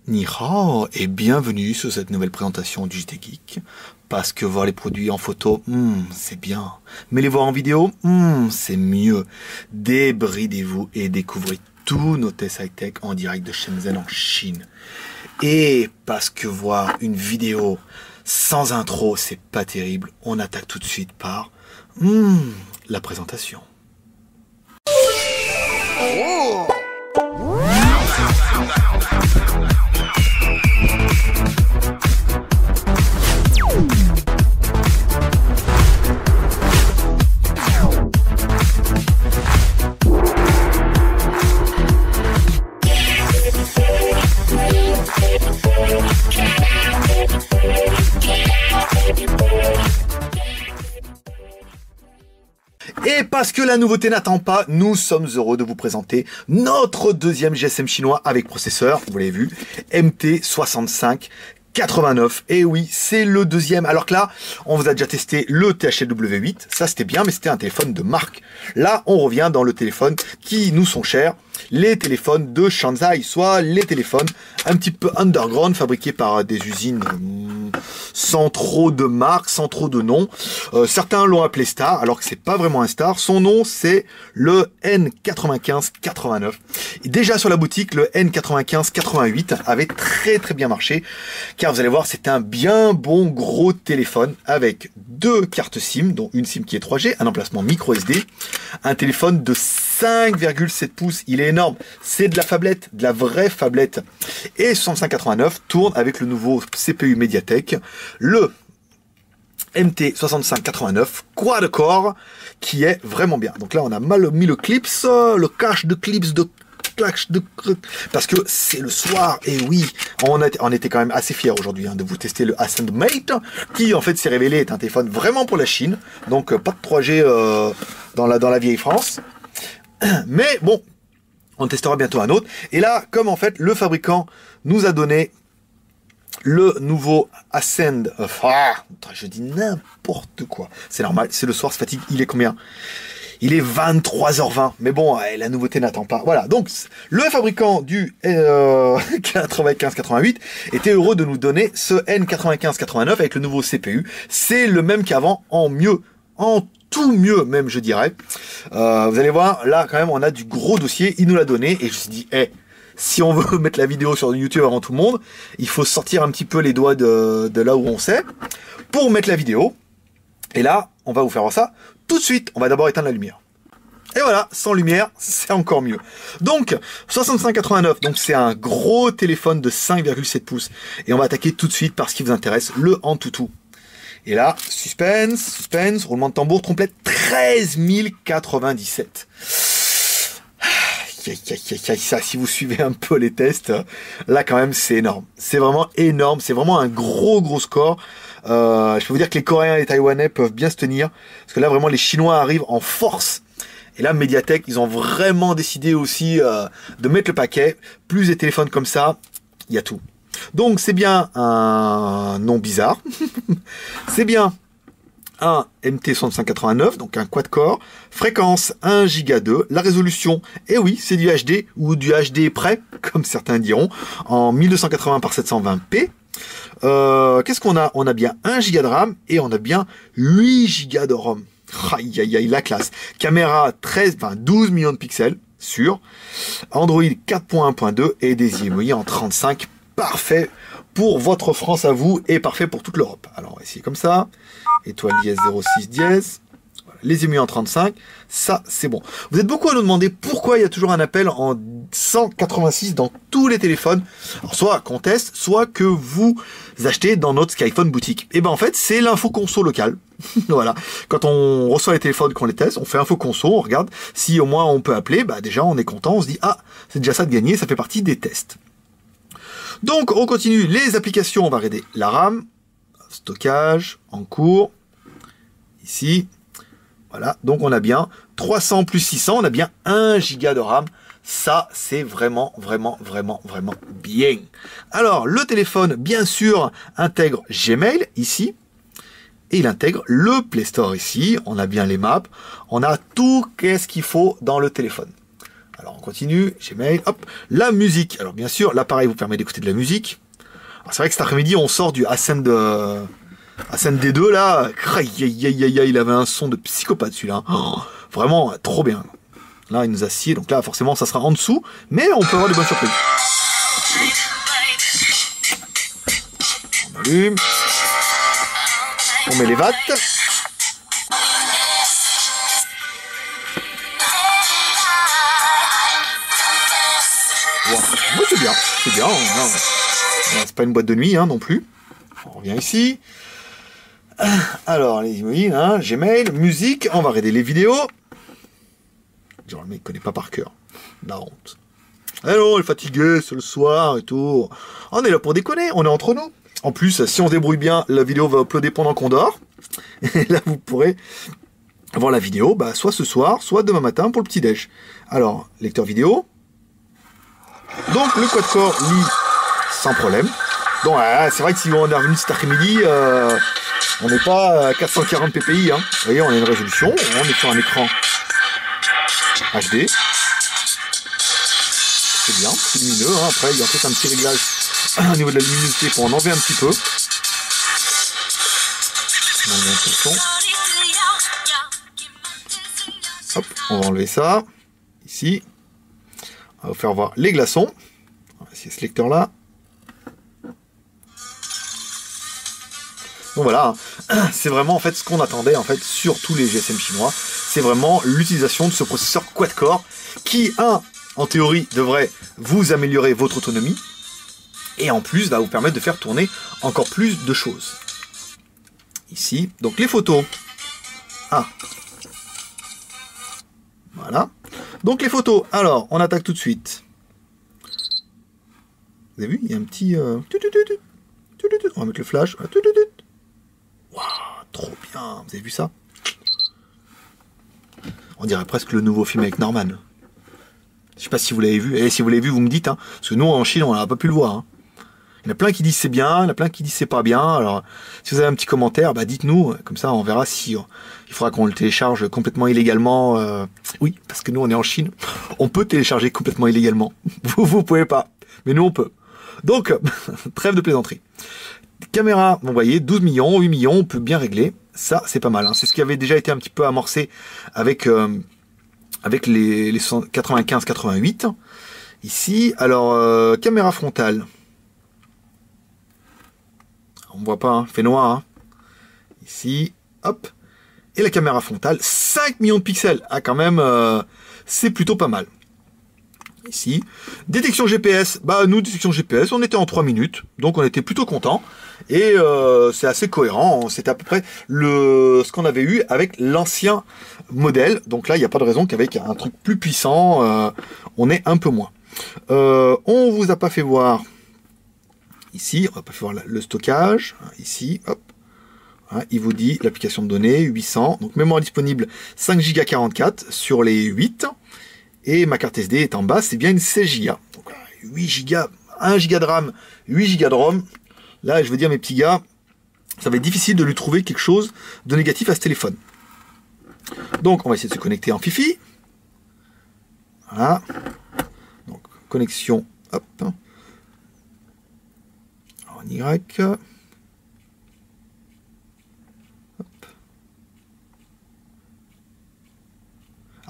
Ni hao et bienvenue sur cette nouvelle présentation du JT Geek. Parce que voir les produits en photo, c'est bien. Mais les voir en vidéo, c'est mieux. Débridez-vous et découvrez tous nos tests high-tech en direct de Shenzhen en Chine. Et parce que voir une vidéo sans intro, c'est pas terrible, on attaque tout de suite par la présentation. Oh! Et parce que la nouveauté n'attend pas, nous sommes heureux de vous présenter notre deuxième GSM chinois avec processeur, vous l'avez vu, MT6589. Et oui, c'est le deuxième. Alors que là, on vous a déjà testé le THLW8. Ça, c'était bien, mais c'était un téléphone de marque. Là, on revient dans le téléphone qui nous sont chers, les téléphones de Shanzhai, soit les téléphones un petit peu underground, fabriqués par des usines sans trop de marques, sans trop de noms. Certains l'ont appelé Star, alors que c'est pas vraiment un Star. Son nom, c'est le N9589. Et déjà sur la boutique, le N9588 avait très bien marché, car vous allez voir, c'est un bien bon gros téléphone avec deux cartes SIM, dont une SIM qui est 3G, un emplacement micro SD, un téléphone de 5,7 pouces, il est énorme, c'est de la phablette, de la vraie phablette. Et 6589 tourne avec le nouveau CPU Mediatek, le MT6589 quad-core, qui est vraiment bien. Donc là, on a mal mis le clips, le cache de clips parce que c'est le soir, et oui, on était quand même assez fiers aujourd'hui de vous tester le Ascend Mate, qui en fait s'est révélé être un téléphone vraiment pour la Chine, donc pas de 3G dans la vieille France. Mais bon, on testera bientôt un autre. Et là, comme en fait le fabricant nous a donné le nouveau Ascend, je dis n'importe quoi, c'est normal, c'est le soir, c'est fatigue. Il est combien? Il est 23h20, mais bon, la nouveauté n'attend pas. Voilà, donc le fabricant du 9588 était heureux de nous donner ce N9589 avec le nouveau CPU. C'est le même qu'avant, en mieux, en tout mieux même, je dirais. Vous allez voir, là quand même, on a du gros dossier. Il nous l'a donné et je me suis dit, si on veut mettre la vidéo sur YouTube avant tout le monde, il faut sortir un petit peu les doigts de là où on sait pour mettre la vidéo. Et là, on va vous faire voir ça tout de suite. On va d'abord éteindre la lumière. Et voilà, sans lumière, c'est encore mieux. Donc, 6589, donc c'est un gros téléphone de 5,7 pouces. Et on va attaquer tout de suite par ce qui vous intéresse, le Antutu. Et là, suspense, roulement de tambour, trompette, 13 097. Ça, si vous suivez un peu les tests, là quand même c'est énorme. C'est vraiment énorme, c'est vraiment un gros score. Je peux vous dire que les Coréens et les Taïwanais peuvent bien se tenir, parce que là vraiment les Chinois arrivent en force. Et là Mediatek, ils ont vraiment décidé aussi de mettre le paquet. Plus des téléphones comme ça, il y a tout. Donc c'est bien un nom bizarre, c'est bien un MT6589, donc un quad-core, fréquence 1 Go 2, la résolution, et oui, c'est du HD, ou du HD près, comme certains diront, en 1280 par 720p. Qu'est-ce qu'on a? On a bien 1 Go de RAM, et on a bien 8 Go de ROM. Aïe, la classe. Caméra 12 millions de pixels, sur Android 4.1.2, et des IMEI en 35, parfait pour votre France à vous, et parfait pour toute l'Europe. Alors, on va essayer comme ça. Étoile dièse 06 dièse, voilà, les émus en 35, ça c'est bon. Vous êtes beaucoup à nous demander pourquoi il y a toujours un appel en 186 dans tous les téléphones. Alors soit qu'on teste, soit que vous achetez dans notre Skyphone boutique. Et ben en fait c'est l'info conso locale. Voilà, quand on reçoit les téléphones, qu'on les teste, on fait info conso, on regarde si au moins on peut appeler, bah déjà on est content, on se dit ah c'est déjà ça de gagner, ça fait partie des tests. Donc on continue les applications, on va regarder la RAM, stockage, en cours, ici, voilà, donc on a bien 300 plus 600, on a bien 1 Go de RAM, ça c'est vraiment bien. Alors le téléphone, bien sûr, intègre Gmail, ici, et il intègre le Play Store, ici, on a bien les maps, on a tout qu'est-ce qu'il faut dans le téléphone. Alors on continue, Gmail, hop, la musique. Alors bien sûr, l'appareil vous permet d'écouter de la musique. C'est vrai que cet après-midi, on sort du Ascend D2 là. Il avait un son de psychopathe celui-là. Oh, vraiment, trop bien. Là, il nous a scié, donc là, forcément, ça sera en dessous, mais on peut avoir de bonnes surprises. On allume. On met les watts. Wow. Ouais, c'est bien, c'est bien. C'est pas une boîte de nuit hein, non plus. On revient ici. Alors, les emojis, hein, Gmail, musique, on va regarder les vidéos. Genre, le mec connaît pas par cœur. La honte. Eh non, il est fatigué, c'est le soir et tout. On est là pour déconner, on est entre nous. En plus, si on se débrouille bien, la vidéo va uploader pendant qu'on dort. Et là, vous pourrez voir la vidéo, bah, soit ce soir, soit demain matin pour le petit-déj. Alors, lecteur vidéo. Donc, le quad-core lit sans problème. Donc, c'est vrai que si on est revenu cet après-midi, on n'est pas à 440 ppi. Hein. Vous voyez, on a une résolution, on est sur un écran HD. C'est bien, c'est lumineux. Hein. Après, il y a peut-être un petit réglage au niveau de la luminosité pour en enlever un petit peu. On enlève un peu le son. Hop, on va enlever ça. Ici. On va vous faire voir les glaçons. On va essayer ce lecteur-là. Donc voilà, c'est vraiment en fait ce qu'on attendait en fait sur tous les GSM chinois. C'est vraiment l'utilisation de ce processeur quad-core qui, en théorie, devrait vous améliorer votre autonomie et en plus va vous permettre de faire tourner encore plus de choses. Ici, donc les photos. Voilà. Donc les photos. Alors, on attaque tout de suite. Vous avez vu, il y a un petit... On va mettre le flash. Waouh, trop bien. Vous avez vu ça? On dirait presque le nouveau film avec Norman. Je sais pas si vous l'avez vu. Et si vous l'avez vu, vous me dites. Hein, parce que nous, en Chine, on n'a pas pu le voir. Hein. Il y en a plein qui disent c'est bien, il y en a plein qui disent c'est pas bien. Alors, si vous avez un petit commentaire, bah dites-nous. Comme ça, on verra si il faudra qu'on le télécharge complètement illégalement. Oui, parce que nous, on est en Chine. On peut télécharger complètement illégalement. Vous pouvez pas. Mais nous, on peut. Donc, trêve de plaisanterie. Caméra, vous voyez, 12 millions, 8 millions, on peut bien régler. Ça, c'est pas mal. Hein. C'est ce qui avait déjà été un petit peu amorcé avec les 95-88. Ici, alors, caméra frontale. On voit pas, hein, fait noir. Hein. Ici, hop. Et la caméra frontale, 5 millions de pixels. Ah, quand même, c'est plutôt pas mal. Ici, détection GPS, bah nous, détection GPS, on était en 3 minutes, donc on était plutôt content et c'est assez cohérent, c'est à peu près ce qu'on avait eu avec l'ancien modèle, donc là, il n'y a pas de raison qu'avec un truc plus puissant, on ait un peu moins. On vous a pas fait voir, ici, on va pas fait voir le stockage, ici, hop, hein, il vous dit l'application de données, 800, donc mémoire disponible 5 Go 44 sur les 8, et ma carte SD est en bas, c'est bien une 16 Go. Donc 8 Go, 1 Go de RAM, 8 Go de ROM. Là, je veux dire, mes petits gars, ça va être difficile de lui trouver quelque chose de négatif à ce téléphone. Donc, on va essayer de se connecter en Fifi. Voilà. Donc, connexion, hop. En Y.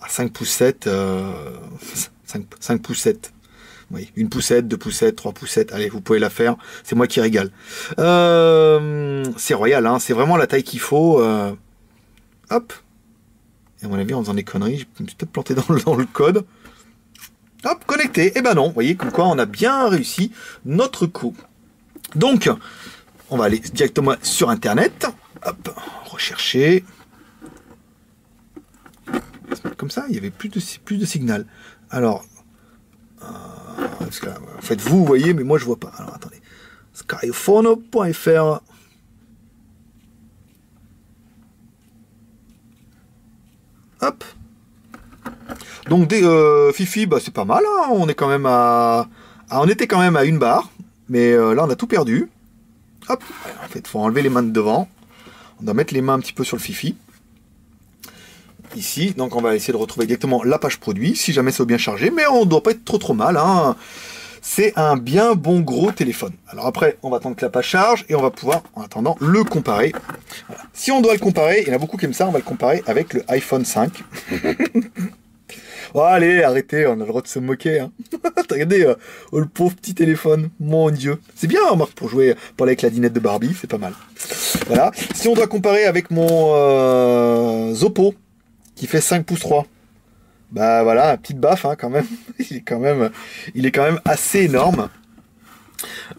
5 pouces 7, 5 pouces 7. Oui, une poussette, 2 poussettes, 3 poussettes. Allez, vous pouvez la faire. C'est moi qui régale. C'est royal, hein. C'est vraiment la taille qu'il faut. Hop. Et à mon avis, en faisant des conneries, je me suis peut-être planté dans le code. Hop, connecté. Eh ben non, vous voyez, comme quoi on a bien réussi notre coup. Donc, on va aller directement sur Internet. Hop, rechercher. Comme ça, il y avait plus de signal. Alors, parce que, en fait, vous voyez, mais moi je vois pas. Alors attendez, skyphone.fr. Hop. Donc Fifi, bah c'est pas mal. Hein. On est quand même on était quand même à 1 barre, mais là on a tout perdu. Hop. En fait, faut enlever les mains de devant. On doit mettre les mains un petit peu sur le Fifi. ici. Donc on va essayer de retrouver directement la page produit, si jamais c'est bien chargé, mais on ne doit pas être trop mal, hein. C'est un bien bon gros téléphone. Alors après, on va attendre que la page charge et on va pouvoir, en attendant, le comparer. Voilà. Si on doit le comparer, il y en a beaucoup qui aiment ça, on va le comparer avec le iPhone 5. Oh, allez, arrêtez, on a le droit de se moquer. Hein. Regardez, oh, le pauvre petit téléphone, mon Dieu. C'est bien, remarque, pour jouer, parler avec la dinette de Barbie, c'est pas mal. Voilà. Si on doit comparer avec mon Zoppo, qui fait 5 pouces 3. Bah voilà, un petit baffe hein, quand même. Il est quand même assez énorme.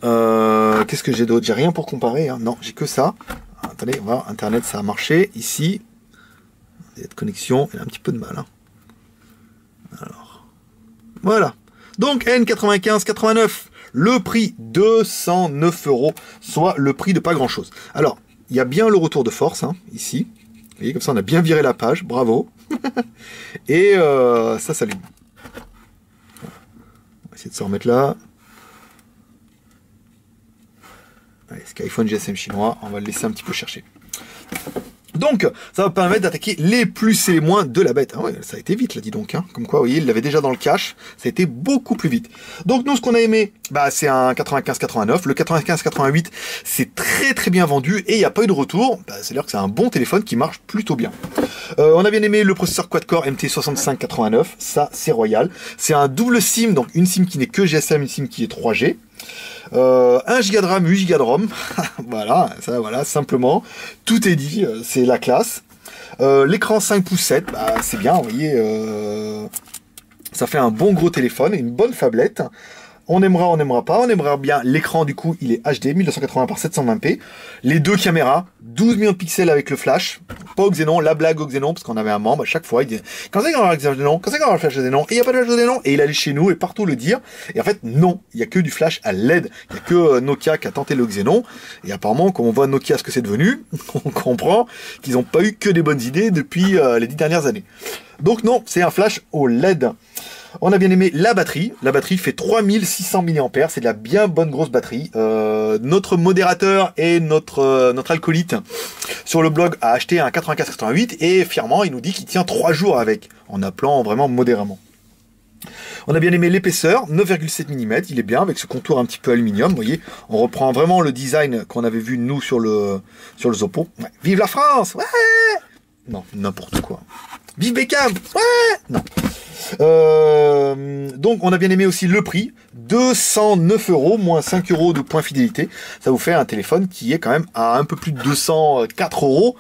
Qu'est-ce que j'ai d'autre? J'ai rien pour comparer. Hein. Non, j'ai que ça. Attendez, on va voir. Internet, ça a marché. Ici, cette connexion, il a un petit peu de mal. Hein. Alors, voilà. Donc N95-89, le prix 209 €, soit le prix de pas grand chose. Alors, il y a bien le retour de force hein, ici. Vous voyez, comme ça, on a bien viré la page. Bravo. Et ça s'allume. On va essayer de se remettre là. Allez, Skyphone GSM chinois, on va le laisser un petit peu chercher. Donc, ça va permettre d'attaquer les plus et les moins de la bête. Ah ouais, ça a été vite là, dis donc. Hein. Comme quoi, vous voyez, il l'avait déjà dans le cache. Ça a été beaucoup plus vite. Donc, nous, ce qu'on a aimé, bah, c'est un 95-89. Le 95-88, c'est très très bien vendu et il n'y a pas eu de retour. Bah, c'est-à-dire que c'est un bon téléphone qui marche plutôt bien. On a bien aimé le processeur quad-core MT6589. Ça, c'est royal. C'est un double SIM, donc une SIM qui n'est que GSM, une SIM qui est 3G. 1 Go de RAM, 8 Go de ROM. Voilà, ça, voilà, simplement. Tout est dit, c'est la classe. L'écran 5 pouces 7, bah, c'est bien, vous voyez. Ça fait un bon gros téléphone, une bonne phablette. On aimera, on n'aimera pas. On aimera bien l'écran, du coup, il est HD, 1280 par 720p. Les deux caméras, 12 millions de pixels avec le flash. Pas au Xénon, la blague au Xénon, parce qu'on avait un membre à chaque fois, il disait quand c'est qu'on aura le Xénon, quand c'est qu'on aura le flash Xénon, et il n'y a pas de flash Xénon, et il allait chez nous et partout le dire. Et en fait, non, il n'y a que du flash à LED. Il n'y a que Nokia qui a tenté le Xénon. Et apparemment, quand on voit Nokia ce que c'est devenu, on comprend qu'ils n'ont pas eu que des bonnes idées depuis les 10 dernières années. Donc non, c'est un flash au LED. On a bien aimé la batterie. La batterie fait 3600 mAh. C'est de la bien bonne grosse batterie. Notre modérateur et notre alcoolite sur le blog a acheté un 95-88 et fièrement, il nous dit qu'il tient 3 jours avec, en appelant vraiment modérément. On a bien aimé l'épaisseur, 9,7 mm, il est bien avec ce contour un petit peu aluminium, vous voyez, on reprend vraiment le design qu'on avait vu nous sur le Zoppo. Ouais. Vive la France, ouais. Non, n'importe quoi. Vive Beckham, ouais. Non. Donc on a bien aimé aussi le prix, 209 €, moins 5 € de points fidélité. Ça vous fait un téléphone qui est quand même à un peu plus de 204 €.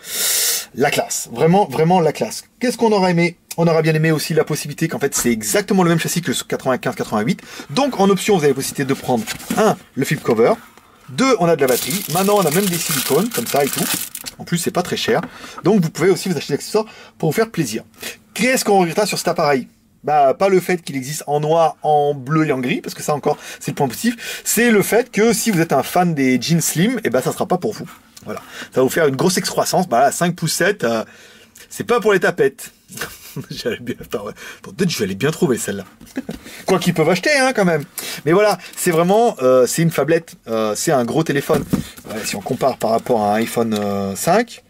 La classe, vraiment, vraiment la classe. Qu'est-ce qu'on aura aimé? On aura bien aimé aussi la possibilité qu'en fait c'est exactement le même châssis que le 95-88. Donc en option vous avez la possibilité de prendre le flip cover. 2, on a de la batterie. Maintenant, on a même des silicones, comme ça et tout. En plus, c'est pas très cher. Donc, vous pouvez aussi vous acheter des accessoires pour vous faire plaisir. Qu'est-ce qu'on regrette sur cet appareil? Bah, pas le fait qu'il existe en noir, en bleu et en gris, parce que ça encore, c'est le point positif. C'est le fait que si vous êtes un fan des jeans slim, et ben ça sera pas pour vous. Voilà. Ça va vous faire une grosse excroissance. Bah, 5 pouces 7, c'est pas pour les tapettes. J'allais bien, peut-être je vais aller bien trouver celle-là. Quoi qu'ils peuvent acheter, hein, quand même. Mais voilà, c'est vraiment, c'est une phablette, c'est un gros téléphone. Ouais, si on compare par rapport à un iPhone 5,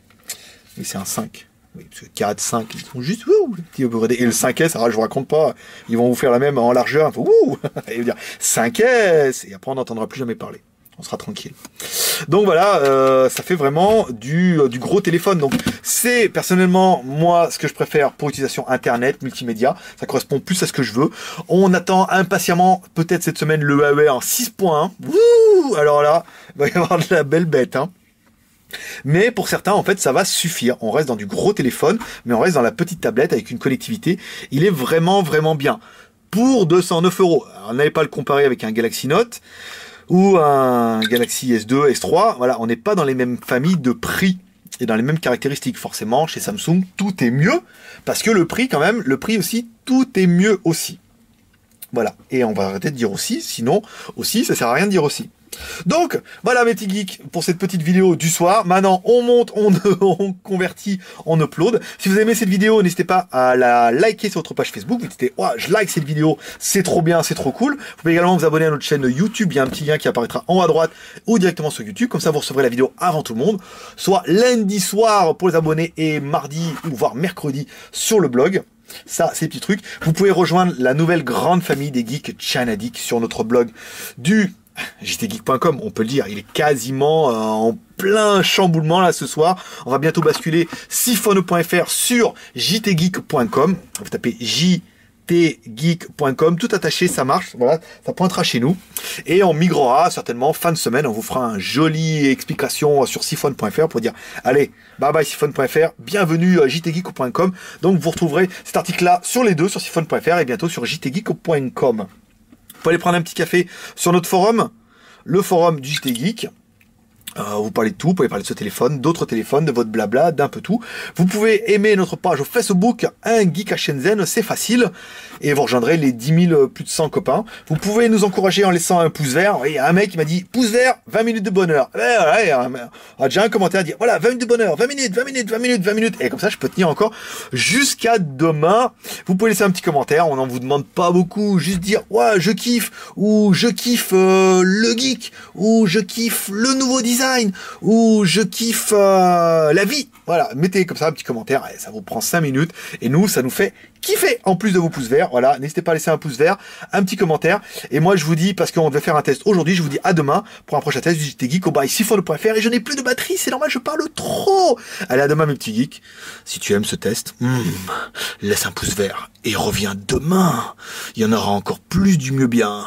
oui, c'est un 5. Oui, parce que 4, 5, ils sont juste, ouh, et le 5S, alors je vous raconte pas, ils vont vous faire la même en largeur, ouh, et vous dire 5S, et après on n'entendra plus jamais parler. On sera tranquille. Donc voilà, ça fait vraiment du gros téléphone. Donc c'est personnellement moi ce que je préfère pour utilisation internet, multimédia. Ça correspond plus à ce que je veux. On attend impatiemment peut-être cette semaine le Huawei en 6.1. Wouh, alors là, il va y avoir de la belle bête. Hein. Mais pour certains, en fait, ça va suffire. On reste dans du gros téléphone, mais on reste dans la petite tablette avec une connectivité. Il est vraiment, vraiment bien. Pour 209 €. Alors, on n'allait pas le comparer avec un Galaxy Note ou un Galaxy S2, S3, voilà, on n'est pas dans les mêmes familles de prix et dans les mêmes caractéristiques. Forcément, chez Samsung, tout est mieux, parce que le prix quand même, le prix aussi, tout est mieux aussi. Voilà. Et on va arrêter de dire aussi, sinon, aussi, ça sert à rien de dire aussi. Donc, voilà mes petits geeks pour cette petite vidéo du soir. Maintenant, on monte, on convertit, on upload. Si vous aimez cette vidéo, n'hésitez pas à la liker sur votre page Facebook. Vous dites, oh, je like cette vidéo, c'est trop bien, c'est trop cool. Vous pouvez également vous abonner à notre chaîne YouTube. Il y a un petit lien qui apparaîtra en haut à droite ou directement sur YouTube. Comme ça, vous recevrez la vidéo avant tout le monde. Soit lundi soir pour les abonnés et mardi ou voire mercredi sur le blog. Ça, ces petits trucs. Vous pouvez rejoindre la nouvelle grande famille des geeks Chanadik sur notre blog du jtgeek.com, on peut le dire, il est quasiment en plein chamboulement là ce soir. On va bientôt basculer siphonne.fr sur jtgeek.com. Vous tapez jtgeek.com, tout attaché, ça marche, voilà, ça pointera chez nous. Et on migrera certainement fin de semaine, on vous fera un joli explication sur siphonne.fr pour dire, allez, bye bye siphonne.fr, bienvenue à jtgeek.com. Donc vous retrouverez cet article-là sur les deux, sur siphonne.fr et bientôt sur jtgeek.com. Vous pouvez aller prendre un petit café sur notre forum, le forum du JT Geek. Vous parlez de tout, vous pouvez parler de ce téléphone, d'autres téléphones, de votre blabla, d'un peu tout. Vous pouvez aimer notre page au Facebook, un geek à Shenzhen, c'est facile. Et vous rejoindrez les 10 000 plus de 100 copains. Vous pouvez nous encourager en laissant un pouce vert. Il y a un mec qui m'a dit, pouce vert, 20 minutes de bonheur. On a déjà un commentaire à dire, voilà, 20 minutes de bonheur, 20 minutes, 20 minutes, 20 minutes, 20 minutes. Et comme ça, je peux tenir encore jusqu'à demain. Vous pouvez laisser un petit commentaire, on n'en vous demande pas beaucoup. Juste dire, ouais, je kiffe, ou je kiffe le geek, ou je kiffe le nouveau design, ou je kiffe la vie. Voilà, mettez comme ça un petit commentaire, allez, ça vous prend 5 minutes, et nous, ça nous fait kiffer, en plus de vos pouces verts. Voilà, n'hésitez pas à laisser un pouce vert, un petit commentaire, et moi je vous dis, parce qu'on devait faire un test aujourd'hui, je vous dis à demain pour un prochain test du JT Geek au bail siphonne.fr, et je n'ai plus de batterie, c'est normal, je parle trop. Allez, à demain mes petits geeks. Si tu aimes ce test, laisse un pouce vert, et reviens demain, il y en aura encore plus du mieux bien.